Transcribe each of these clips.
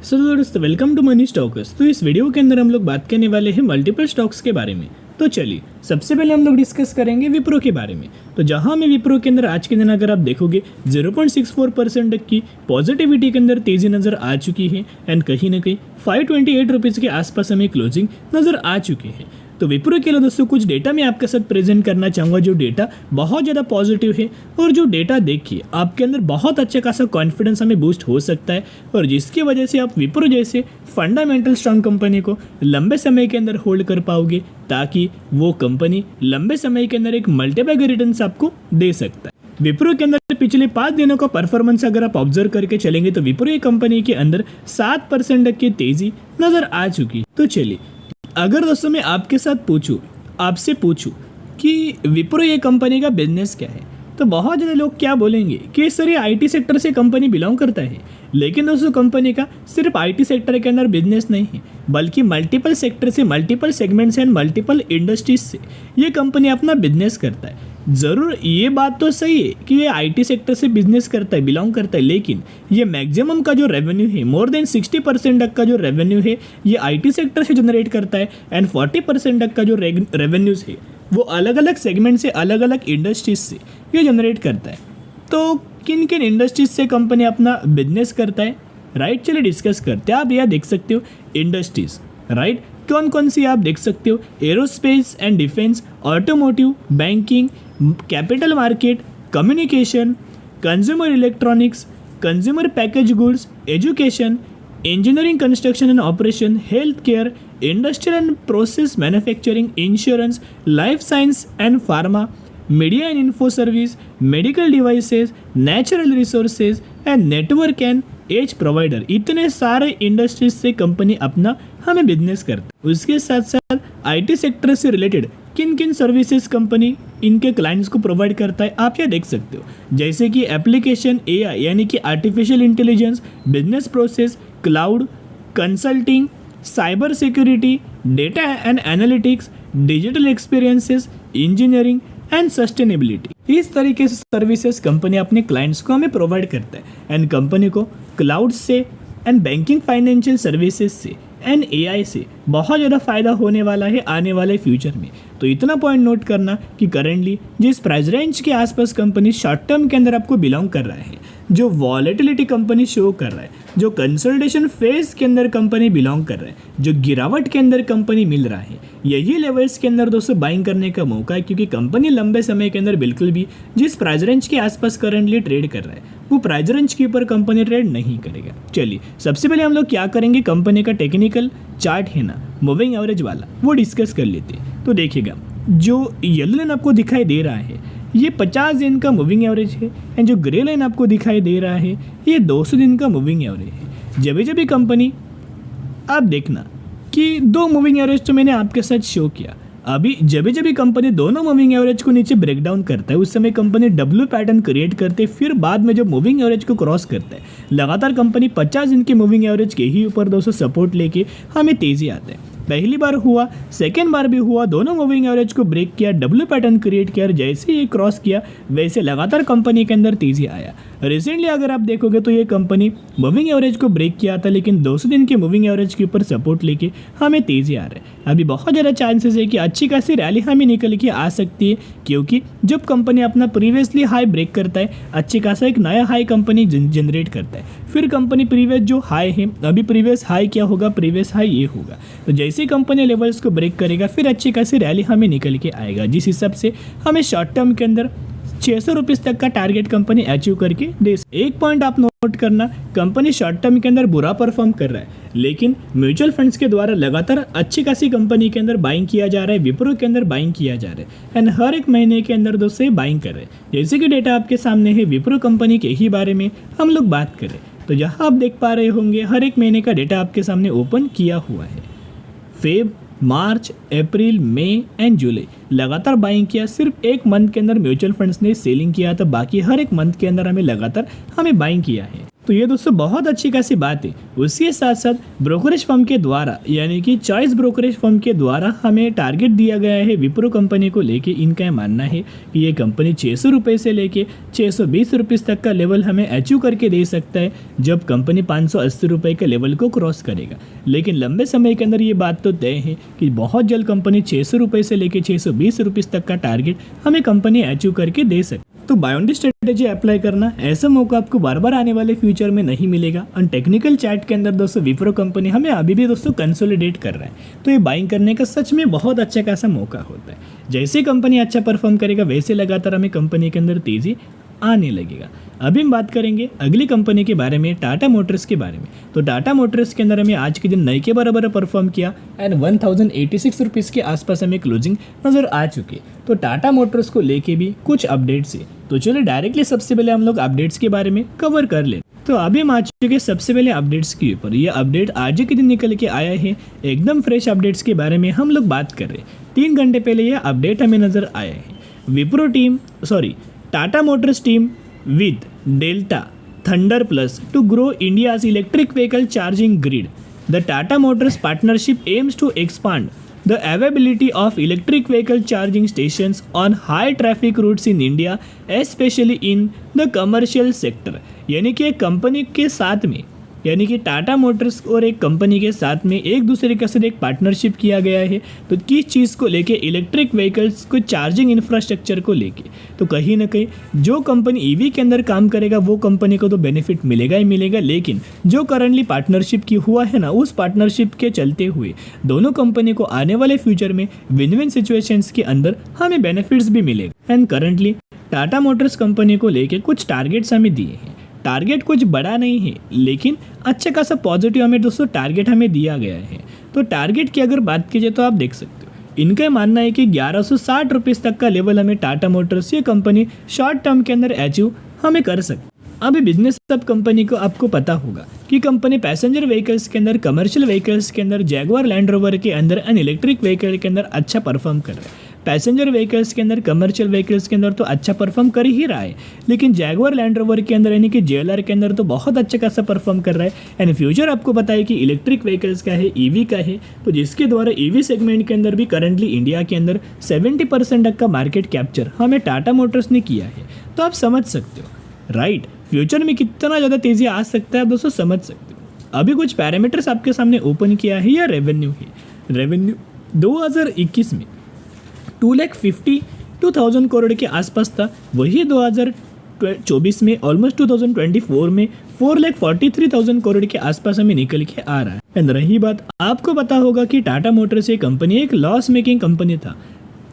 सो दोस्तों welcome to money stocks. तो इस वीडियो के अंदर हम लोग बात करने वाले हैं मल्टीपल स्टॉक्स के बारे में। तो चलिए सबसे पहले हम लोग डिस्कस करेंगे विप्रो के बारे में। तो जहां हमें विप्रो के अंदर आज के दिन अगर आप देखोगे 0.64% तक की पॉजिटिविटी के अंदर तेजी नजर आ चुकी है एंड कहीं ना कहीं 528 रुपीज़ के आसपास हमें क्लोजिंग नजर आ चुकी है। तो विप्रो के लिए दोस्तों कुछ डेटा मैं आपके साथ प्रेजेंट करना चाहूँगा जो डेटा बहुत ज़्यादा पॉजिटिव है और जो डेटा देखिए आपके अंदर बहुत अच्छा खासा कॉन्फिडेंस हमें बूस्ट हो सकता है और जिसकी वजह से आप विप्रो जैसे फंडामेंटल स्ट्रांग कंपनी को लंबे समय के अंदर होल्ड कर पाओगे ताकि वो कंपनी लंबे समय के अंदर एक मल्टीपल रिटर्न्स आपको दे सकता है। विप्रो के अंदर पिछले 5 दिनों का परफॉर्मेंस अगर आप ऑब्जर्व करके चलेंगे तो विप्रो कंपनी के अंदर 7% तक की तेजी नजर आ चुकी। तो चलिए अगर दोस्तों मैं आपसे पूछूं कि विप्रो ये कंपनी का बिजनेस क्या है तो बहुत ज़्यादा लोग क्या बोलेंगे कि सर ये आईटी सेक्टर से कंपनी बिलोंग करता है। लेकिन दोस्तों कंपनी का सिर्फ आईटी सेक्टर के अंदर बिजनेस नहीं है बल्कि मल्टीपल सेक्टर से, multiple segments and multiple industries से ये कंपनी अपना बिजनेस करता है। ज़रूर ये बात तो सही है कि ये आईटी सेक्टर से बिजनेस करता है, बिलोंग करता है, लेकिन ये मैक्सिमम का जो रेवेन्यू है मोर देन 60% तक का जो रेवेन्यू है ये आईटी सेक्टर से जनरेट करता है एंड 40% तक का जो रेवेन्यूज़ है वो अलग अलग सेगमेंट से, अलग अलग इंडस्ट्रीज से ये जनरेट करता है। तो किन किन इंडस्ट्रीज से कंपनी अपना बिजनेस करता है, राइट? चलिए डिस्कस करते हैं। आप यह देख सकते हो इंडस्ट्रीज, राइट? कौन कौन सी आप देख सकते हो? Aerospace and defence, automotive, banking, capital market, communication, consumer electronics, consumer package goods, education, engineering construction and operation, health care, industrial and process manufacturing, insurance, life science and pharma, media and info service, medical devices, natural resources and network and edge provider. इतने सारे industries से company अपना हमें business करता है। उसके साथ साथ आईटी सेक्टर से रिलेटेड किन किन सर्विसेज कंपनी इनके क्लाइंट्स को प्रोवाइड करता है आप क्या देख सकते हो, जैसे कि एप्लीकेशन, एआई यानी कि artificial intelligence, business process, cloud, consulting, cyber security, data and analytics, digital experiences, engineering and sustainability. इस तरीके से सर्विसेज कंपनी अपने क्लाइंट्स को हमें प्रोवाइड करता है एंड कंपनी को क्लाउड से एंड बैंकिंग फाइनेंशियल सर्विसेज से एंड एआई से बहुत ज़्यादा फ़ायदा होने वाला है आने वाले फ्यूचर में। तो इतना पॉइंट नोट करना कि करेंटली जिस प्राइस रेंज के आसपास कंपनी शॉर्ट टर्म के अंदर आपको बिलोंग कर रहा है, जो वॉलेटिलिटी कंपनी शो कर रहा है, जो कंसोलिडेशन फेज के अंदर कंपनी बिलोंग कर रहा है, जो गिरावट के अंदर कंपनी मिल रहा है, यही लेवल्स के अंदर दोस्तों बाइंग करने का मौका है क्योंकि कंपनी लंबे समय के अंदर बिल्कुल भी जिस प्राइस रेंज के आसपास करंटली ट्रेड कर रहा है वो प्राइस रेंज के ऊपर कंपनी ट्रेड नहीं करेगा। चलिए सबसे पहले हम लोग क्या करेंगे, कंपनी का टेक्निकल चार्ट है ना मूविंग एवरेज वाला, वो डिस्कस कर लेते हैं। तो देखिएगा जो येलो लाइन आपको दिखाई दे रहा है ये 50 दिन का मूविंग एवरेज है एंड जो ग्रे लाइन आपको दिखाई दे रहा है ये 200 दिन का मूविंग एवरेज है। जब भी कंपनी आप देखना कि 2 मूविंग एवरेज तो मैंने आपके साथ शो किया, अभी जब भी कंपनी दोनों मूविंग एवरेज को नीचे ब्रेक डाउन करता है उस समय कंपनी डब्ल्यू पैटर्न क्रिएट करते फिर बाद में जब मूविंग एवरेज को क्रॉस करता है लगातार कंपनी 50 दिन की मूविंग एवरेज के ही ऊपर दोस्तों सपोर्ट लेके हमें तेजी आता है। पहली बार हुआ, सेकेंड बार भी हुआ, दोनों मूविंग एवरेज को ब्रेक किया, डब्ल्यू पैटर्न क्रिएट किया और जैसे ये क्रॉस किया वैसे लगातार कंपनी के अंदर तेजी आया। रिसेंटली अगर आप देखोगे तो ये कंपनी मूविंग एवरेज को ब्रेक किया था लेकिन 200 दिन के मूविंग एवरेज के ऊपर सपोर्ट लेके हमें तेजी आ रहा है। अभी बहुत ज़्यादा चांसेस है कि अच्छी खासी रैली हमें निकल के आ सकती है क्योंकि जब कंपनी अपना प्रीवियसली हाई ब्रेक करता है अच्छी खासा एक नया हाई कंपनी जनरेट करता है, फिर कंपनी प्रीवियस जो हाई है, अभी प्रीवियस हाई क्या होगा, प्रीवियस हाई ये होगा। तो जैसे कंपनी लेवल्स को ब्रेक करेगा फिर अच्छी खासी रैली हमें निकल के आएगा जिस हिसाब से हमें शॉर्ट टर्म के अंदर 600 रुपीज़ तक का टारगेट कंपनी अचीव करके दे। एक पॉइंट आप नोट करना, कंपनी शॉर्ट टर्म के अंदर बुरा परफॉर्म कर रहा है लेकिन म्यूचुअल फंड्स के द्वारा लगातार अच्छी खासी कंपनी के अंदर बाइंग किया जा रहा है, विप्रो के अंदर बाइंग किया जा रहा है एंड हर एक महीने के अंदर दोस्तों बाइंग कर रहे हैं। जैसे कि डेटा आपके सामने है, विप्रो कंपनी के ही बारे में हम लोग बात करें तो यहाँ आप देख पा रहे होंगे हर एक महीने का डेटा आपके सामने ओपन किया हुआ है। Feb, March, April, May and जुलाई लगातार बाइंग किया। सिर्फ एक मंथ के अंदर म्यूचुअल फंड्स ने सेलिंग किया था, बाकी हर एक मंथ के अंदर हमें लगातार बाइंग किया है। तो ये दोस्तों बहुत अच्छी खासी बात है। उसके साथ साथ ब्रोकरेज फर्म के द्वारा यानी कि चॉइस ब्रोकरेज फर्म के द्वारा हमें टारगेट दिया गया है विप्रो कंपनी को लेके। इनका मानना है कि ये कंपनी 600 रुपये से लेके 620 रुपीज़ तक का लेवल हमें अचीव करके दे सकता है जब कंपनी 580 रुपये के लेवल को क्रॉस करेगा। लेकिन लंबे समय के अंदर ये बात तो तय है कि बहुत जल्द कंपनी 600 रुपये से लेके 620 रुपीज़ तक का टारगेट हमें कंपनी अचीव करके दे सकती है। तो buy on the strategy apply करना, ऐसा मौका आपको बार बार आने वाले फ्यूचर में नहीं मिलेगा। और टेक्निकल चैट के अंदर दोस्तों विप्रो कंपनी हमें अभी भी दोस्तों कंसोलिडेट कर रहा है, तो ये बाइंग करने का सच में बहुत अच्छा खासा मौका होता है। जैसे कंपनी अच्छा परफॉर्म करेगा वैसे लगातार हमें कंपनी के अंदर तेजी आने लगेगा। अभी हम बात करेंगे अगली कंपनी के बारे में, टाटा मोटर्स के बारे में। तो टाटा मोटर्स के अंदर हमें आज के दिन नए के बराबर परफॉर्म किया एंड 1086 रुपीज़ के आसपास हमें क्लोजिंग नज़र आ चुकी। तो टाटा मोटर्स को लेके भी कुछ अपडेट्स है, तो चलिए डायरेक्टली सबसे पहले हम लोग अपडेट्स के बारे में कवर कर ले। तो अभी हम आ चुके सबसे पहले अपडेट्स के ऊपर। ये अपडेट आज के दिन निकल के आया है, एकदम फ्रेश अपडेट्स के बारे में हम लोग बात कर रहे हैं। 3 घंटे पहले ये अपडेट हमें नज़र आया है। Tata Motors team with Delta Thunder Plus to grow India's electric vehicle charging grid. The Tata Motors partnership aims to expand the availability of electric vehicle charging stations on high traffic routes in India, especially in the commercial sector. यानी कि एक company के साथ में, यानी कि Tata Motors और एक कंपनी के साथ में एक दूसरे के साथ एक पार्टनरशिप किया गया है। तो किस चीज़ को लेके? इलेक्ट्रिक व्हीकल्स को चार्जिंग इंफ्रास्ट्रक्चर को लेके। तो कहीं ना कहीं जो कंपनी ईवी के अंदर काम करेगा वो कंपनी को तो बेनिफिट मिलेगा ही मिलेगा, लेकिन जो करंटली पार्टनरशिप की हुआ है ना, उस पार्टनरशिप के चलते हुए दोनों कंपनी को आने वाले फ्यूचर में विन विन सिचुएशंस के अंदर हमें बेनिफिट्स भी मिलेगा। And currently Tata Motors company को लेके कुछ टारगेट्स हमें दिए हैं। टारगेट कुछ बड़ा नहीं है, लेकिन अच्छा खासा पॉजिटिव हमें दोस्तों टारगेट हमें दिया गया है। तो टारगेट की अगर बात कीजिए तो आप देख सकते हो, इनका मानना है कि 1160 रुपीज़ तक का लेवल हमें टाटा मोटर्स ये कंपनी शॉर्ट टर्म के अंदर अचीव हमें कर सकती। अभी बिजनेस सब कंपनी को आपको पता होगा कि कंपनी पैसेंजर व्हीकल्स के अंदर, कमर्शियल व्हीकल्स के अंदर, जैगुआर लैंड रोवर के अंदर एंड इलेक्ट्रिक व्हीकल के अंदर अच्छा परफॉर्म कर रहा है। पैसेंजर व्हीकल्स के अंदर, कमर्शियल व्हीकल्स के अंदर तो अच्छा परफॉर्म कर ही रहा है, लेकिन जैगुआर लैंड रोवर के अंदर यानी कि जेएलआर के अंदर तो बहुत अच्छा खासा परफॉर्म कर रहा है। एंड फ्यूचर आपको पता है कि इलेक्ट्रिक व्हीकल्स का है, ईवी का है, तो जिसके द्वारा ईवी सेगमेंट के अंदर भी करंटली इंडिया के अंदर 70% तक का मार्केट कैप्चर हमें टाटा मोटर्स ने किया है। तो आप समझ सकते हो राइट, फ्यूचर में कितना ज़्यादा तेज़ी आ सकता है आप दोस्तों समझ सकते हो। अभी कुछ पैरामीटर्स आपके सामने ओपन किया है या रेवेन्यू है। रेवेन्यू 2021 में 2,52,000 करोड़ के आसपास था, वही 2024 में ऑलमोस्ट 2024 में 4,43,000 करोड़ के आसपास हमें निकल के आ रहा है। एंड रही बात, आपको पता होगा कि टाटा मोटर्स ये कंपनी एक लॉस मेकिंग कंपनी था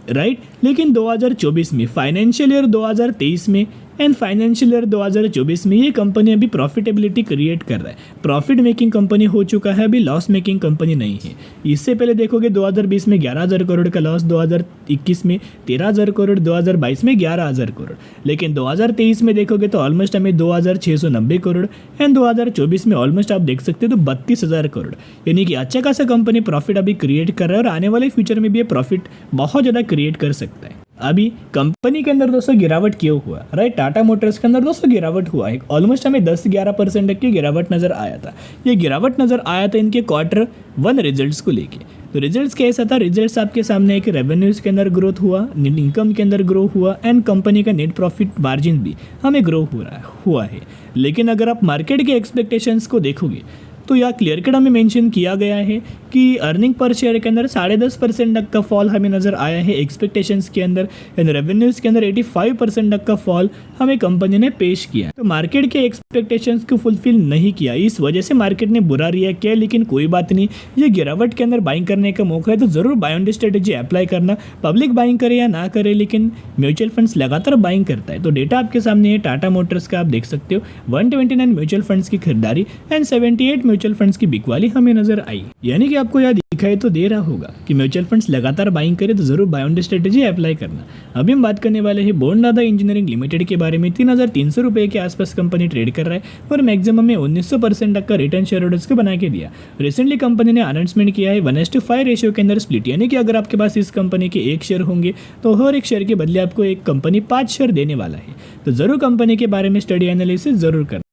राइट, लेकिन 2024 में फाइनेंशियल ईयर 2023 में एंड फाइनेंशियल ईयर 2024 में ये कंपनी अभी प्रॉफिटेबिलिटी क्रिएट कर रहा है। प्रॉफिट मेकिंग कंपनी हो चुका है, अभी लॉस मेकिंग कंपनी नहीं है। इससे पहले देखोगे 2020 में 11,000 करोड़ का लॉस, 2021 में 13,000 करोड़, 2022 में 11,000 करोड़, लेकिन 2023 में देखोगे तो ऑलमोस्ट हमें 2,690 करोड़ एंड 2024 में ऑलमोस्ट आप देख सकते हो तो 32,000 करोड़। यानी कि अच्छा खासा कंपनी प्रॉफिट अभी क्रिएट कर रहा है और आने वाले फ्यूचर में भी ये प्रॉफिट बहुत ज़्यादा क्रिएट कर सकता है। अभी कंपनी के अंदर दोस्तों गिरावट क्यों हुआ राइट, टाटा मोटर्स के अंदर दोस्तों गिरावट हुआ है, ऑलमोस्ट हमें 10-11% तक की गिरावट नज़र आया था। ये गिरावट नज़र आया था इनके Q1 रिजल्ट्स को लेके। तो रिजल्ट्स कैसा था? रिजल्ट्स आपके सामने है कि रेवेन्यूज़ के अंदर ग्रोथ हुआ, नेट इनकम के अंदर ग्रो हुआ एंड कंपनी का नेट प्रॉफिट मार्जिन भी हमें ग्रो हुआ है। लेकिन अगर आप मार्केट के एक्सपेक्टेशंस को देखोगे तो यह क्लियर कट हमें मेंशन किया गया है कि अर्निंग पर शेयर के अंदर 10.5% तक का फॉल हमें नज़र आया है एक्सपेक्टेशंस के अंदर एंड रेवेन्यूज़ के अंदर 85% तक का फॉल हमें कंपनी ने पेश किया। तो मार्केट के एक्सपेक्टेशंस को फुलफिल नहीं किया, इस वजह से मार्केट ने बुरा रिएक्ट किया। लेकिन कोई बात नहीं, ये गिरावट के अंदर बाइंग करने का मौका है, तो ज़रूर buy on the strategy apply करना। पब्लिक बाइंग करे या ना करे, लेकिन म्यूचुअल फंड्स लगातार बाइंग करता है। तो डेटा आपके सामने है टाटा मोटर्स का, आप देख सकते हो 129 म्यूचुअल फंड्स की खरीदारी एंड 78 म्यूचुअल फंड्स की बिकवाली हमें नजर आई। यानी कि आपको याद दिखाई तो दे रहा होगा कि म्यूचुअल फंड्स लगातार बाइंग करे तो जरूर buy on the strategy apply करना। अभी हम बात करने वाले हैं बोनदादा इंजीनियरिंग लिमिटेड के बारे में। 3,300 रुपये के आसपास कंपनी ट्रेड कर रहा है और मैक्सिमम में 1900% तक का रिटर्न शेयर होल्डर्स को बना के दिया। रिसेंटली कंपनी ने अनाउंसमेंट किया है 1:5 रेशियो के अंदर स्प्लिट, यानी कि अगर आपके पास इस कंपनी के 1 शेयर होंगे तो हर एक शेयर के बदले आपको एक कंपनी 5 शेयर देने वाला है। तो जरूर कंपनी के बारे में स्टडी एनालिसिस जरूर करना।